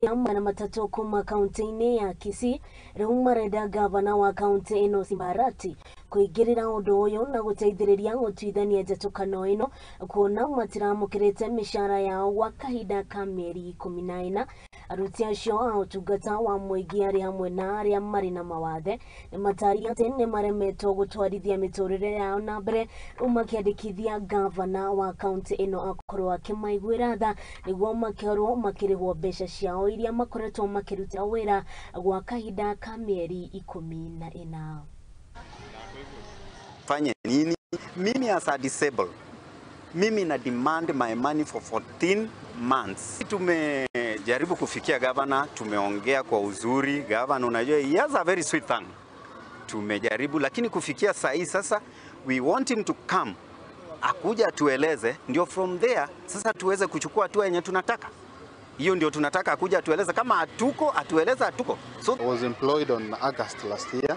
na matatu kuma kaunti-ini ya Githii riu mareenda gavana wa kaunti ino simba arati kuingiriria undu uyu na guteithiriria gutuithania njatukano ino kuona matiamukirite micaara yao gwa kahiinda ka mieri 14. Aruti acio a utungata wa muingi ari hamwe na aria mari na mawathe ni matari ati ni maremetwo gutwarithia miturire yao na mbere makiandikithia gavana wa kaunti ino akorwo akimaiguira tha niguo makorwo makirihwo mbeca ciao iria makoretwo makirutira wira gwa kahiinda ka mieri 14. Fanye nini? Mimi as a disabled, mimi na demand my money for 14 months. Tumejaribu kufikia gavana, tumeongea kwa uzuri. Gavana unajua, he has a very sweet tongue. Tumejaribu, lakini kufikia saa hii sasa, we want him to come. Akuja tueleze, ndio from there, sasa tuweze kuchukua hatua yenye tunataka. Hiyo ndio tunataka, akuja atueleze. Kama hatuko, atueleze hatuko. So I was employed on August last year.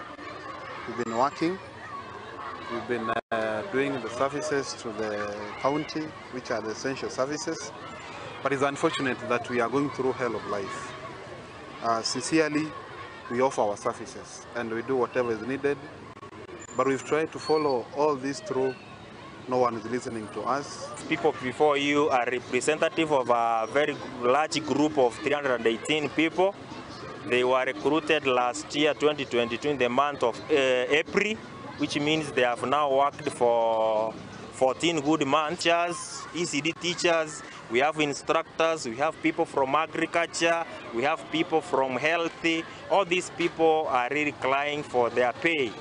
We've been working. We've been doing the services to the county, which are the essential services. But it's unfortunate that we are going through hell of life. Sincerely, we offer our services and we do whatever is needed. But we've tried to follow all this through. No one is listening to us. People before you are representative of a very large group of 318 people. They were recruited last year, 2022, in the month of April, which means they have now worked for 14 good months. ECD teachers, we have instructors, we have people from agriculture, we have people from health. All these people are really crying for their pay.